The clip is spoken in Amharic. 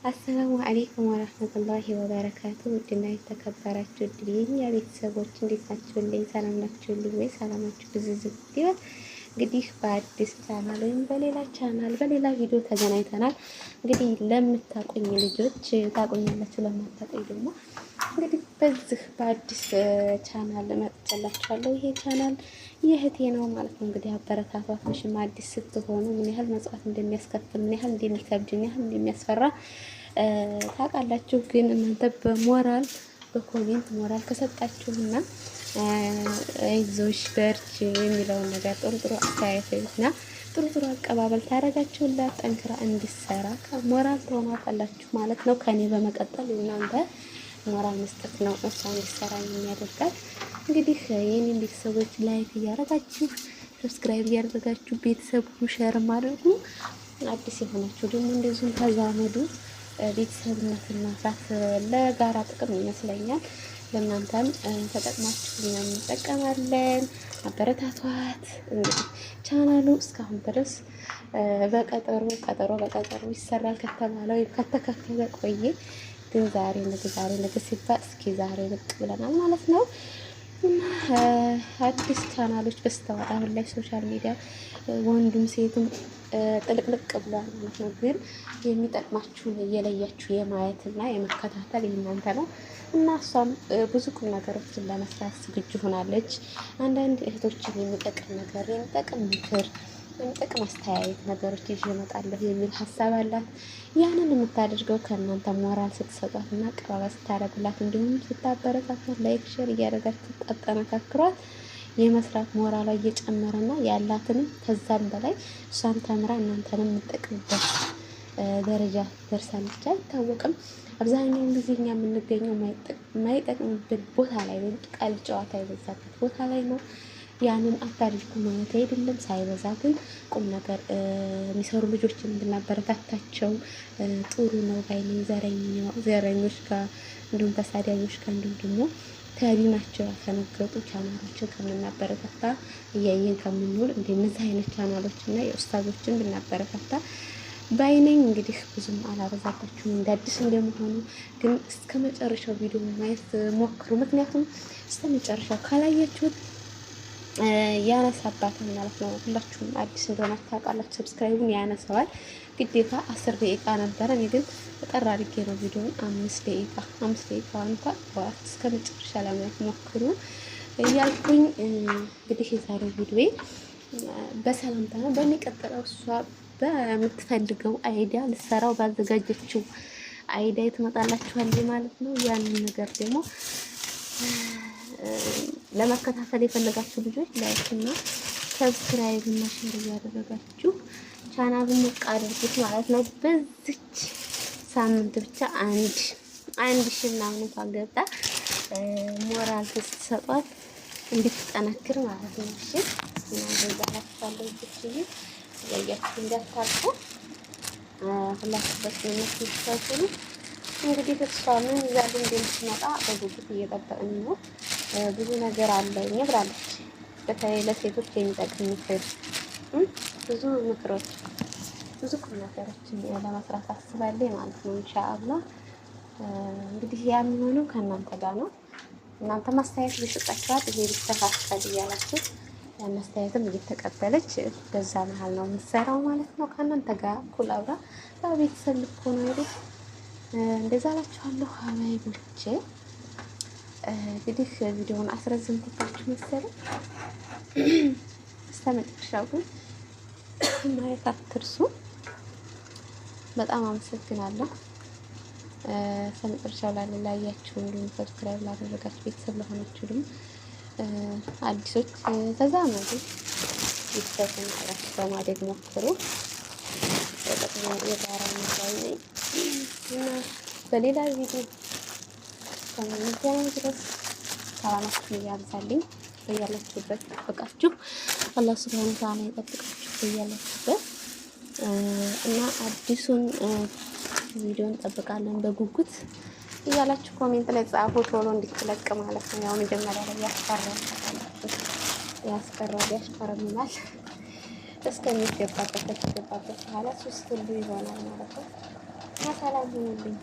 አሰላሙ አሌይኩም ወረህመቱላሂ ወበረካቱ። ውድና የተከበራችሁ የኛ ቤተሰቦች እንዴት ናችሁልኝ? ሰላም ናችሁልኝ ወይ? ሰላማችሁ ብዝዝት ይበል። እንግዲህ በአዲስ ቻናል ወይም በሌላ ቻናል በሌላ ቪዲዮ ተገናኝተናል። እንግዲህ ለምታቆኝ ልጆች ታቆኛላችሁ፣ ለማታቆኝ ደግሞ እንግዲህ በዚህ በአዲስ ቻናል መጥቻላችኋለሁ። ይሄ ቻናል የእህቴ ነው ማለት ነው። እንግዲህ አበረታቷት። መቼም አዲስ ስትሆኑ ምን ያህል መጽዋት እንደሚያስከፍል፣ ምን ያህል እንደሚከብድ፣ ምን ያህል እንደሚያስፈራ ታውቃላችሁ። ግን እናንተ በሞራል በኮሜንት ሞራል ከሰጣችሁና አይዞሽ በርቺ የሚለውን ነገር ጥሩ ጥሩ አስተያየትና ጥሩ ጥሩ አቀባበል ታደርጋችሁላት ጠንክራ እንዲሰራ ሞራል ትሆኗታላችሁ ማለት ነው። ከኔ በመቀጠል እናንተ ሞራል መስጠት ነው እሷ እንዲሰራ የሚያደርጋት። እንግዲህ የኔን ቤተሰቦች ላይክ እያደረጋችሁ ሰብስክራይብ እያደረጋችሁ ቤተሰቡ ሼርም አድርጉ። አዲስ የሆናችሁ ደግሞ እንደዚሁም ተዛመዱ። ቤተሰብነትና ፍራት ለጋራ ጥቅም ይመስለኛል። ለእናንተም ተጠቅማችሁ እኛም እንጠቀማለን። አበረታቷት። እንግዲህ ቻናሉ እስካሁን ድረስ በቀጠሮ በቀጠሮ ይሰራል ከተባለ ወይም ከተከፈለ ቆየ። ግን ዛሬ ነገ ሲባል እስኪ ዛሬ ብቅ ብለናል ማለት ነው። እና አዲስ ቻናሎች በስተዋል አሁን ላይ ሶሻል ሚዲያ ወንዱም ሴቱም ጥልቅልቅ ብሏል ማለት ነው። ግን የሚጠቅማችሁን እየለያችሁ የማየትና የመከታተል የእናንተ ነው። እና እሷም ብዙ ቁም ነገሮችን ለመስራት ዝግጁ ሆናለች። አንዳንድ እህቶችን የሚጠቅም ነገር የሚጠቅም ምክር ጥቅም አስተያየት ነገሮች ይዤ እመጣለሁ የሚል ሀሳብ አላት። ያንን የምታደርገው ከእናንተ ሞራል ስትሰጧት እና አቀባበል ስታደርጉላት እንዲሁም ስታበረታቷት ላይክ ሼር እያደረጋችሁ ታጠናክሯት የመስራት ሞራሏ እየጨመረና ያላትንም ከዛም በላይ እሷን ተምራ እናንተንም የምትጠቅምበት ደረጃ ደርሳለች። አይታወቅም። አብዛኛውን ጊዜ እኛ የምንገኘው የማይጠቅምበት ቦታ ላይ ወይም ቀልድ ጨዋታ የበዛበት ቦታ ላይ ነው። ያንን አታድርጉ ማለት አይደለም። ሳይበዛ ግን ቁም ነገር የሚሰሩ ልጆችን እንድናበረታታቸው ጥሩ ነው ባይነኝ። ዘረኞች ጋር እንዲሁም ተሳዳጆች ጋር እንዲሁም ደግሞ ከዲናቸው ያፈነገጡ ቻናሎችን ከምናበረታታ እያየን ከምንውል እንደነዚህ አይነት ቻናሎችና የኡስታዞችን ብናበረታታ ባይነኝ። እንግዲህ ብዙም አላበዛባችሁም እንደ አዲስ እንደመሆኑ ግን እስከ መጨረሻው ቪዲዮ ማየት ሞክሩ። ምክንያቱም እስከ መጨረሻው ካላያችሁት ያነሳባታል ማለት ነው። ሁላችሁም አዲስ እንደሆናችሁ ታውቃላችሁ። ሰብስክራይቡን ያነሳዋል። ግዴታ 10 ደቂቃ ነበረ። እኔ ግን በጠራ አድርጌ ነው ቪዲዮውን 5 ደቂቃ እንኳን ተዋት። እስከ መጨረሻ ለማየት ሞክሩ እያልኩኝ እንግዲህ የዛሬው ቪዲዮ በሰላምታ ነው። በሚቀጥለው እሷ በምትፈልገው አይዲያ ልሰራው ባዘጋጀችው አይዲያ ትመጣላችኋል ማለት ነው። ያንን ነገር ደግሞ ለመከታተል የፈለጋችሁ ልጆች ላይክ እና ሰብስክራይብ እና ሼር እያደረጋችሁ ቻናሉን ሞቅ አድርጉት ማለት ነው። በዚች ሳምንት ብቻ አንድ ሺህ ምናምን እንኳን ገብታ ሞራል ስትሰጧት እንድትጠነክር ማለት ነው። እሺ እና እንደዛላችኋለሁ ልጆችዬ፣ ያያችሁ እንዳታልፉ ሁላችሁም በስመት ነው። እንግዲህ እሷ ምን ይዛል እንደምትመጣ በጉጉት እየጠበቅን ነው። ብዙ ነገር አለኝ ብላለች። በተለይ ለሴቶች የሚጠቅም ምክር፣ ብዙ ምክሮች፣ ብዙ ቁም ነገሮችን ለመስራት አስባለሁ ማለት ነው። ኢንሻአላህ እንግዲህ ያ የሚሆነው ከእናንተ ጋር ነው። እናንተ ማስተያየት እየሰጣችኋት ይሄ ቢስተካከል እያላችሁ ያን አስተያየትም እየተቀበለች በዛ መሀል ነው የምትሰራው ማለት ነው። ከእናንተ ጋር እኩል አብራ ቤተሰብ ልትሆኑ አይደል? እንደዛ አላችኋለሁ ሀባይቦቼ። እንግዲህ ቪዲዮውን አስረዝምኩባችሁ መሰለኝ። እስከ መጨረሻው ግን ማየት አትርሱ። በጣም አመሰግናለሁ። እስከ መጨረሻው ላያችሁ እንዲሁም ሰብስክራይብ ላደረጋችሁ ቤተሰብ ለሆናችሁ ደግሞ አዲሶች ተዛመዱ። ቤተሰብን አላችሁ በማደግ ሞክሩ። በጣም የጋራ ነው እና በሌላ ቪዲዮ እስከምንገናኝ ድረስ ሰላማችሁን እያብዛልኝ። በያላችሁበት ይጠብቃችሁ። አላህ ሱብሃነሁ ወተዓላ ይጠብቃችሁ በያላችሁበት። እና አዲሱን ቪዲዮ እንጠብቃለን በጉጉት እያላችሁ ኮሜንት ላይ ጻፉ፣ ቶሎ እንዲትለቅ ማለት ነው። ያው መጀመሪያ ላይ ያስቀረምናል እስከሚገባበት በኋላ 3 ሁሉ ይሆናል ማለት ነው። ሰላም ሁኑልኝ።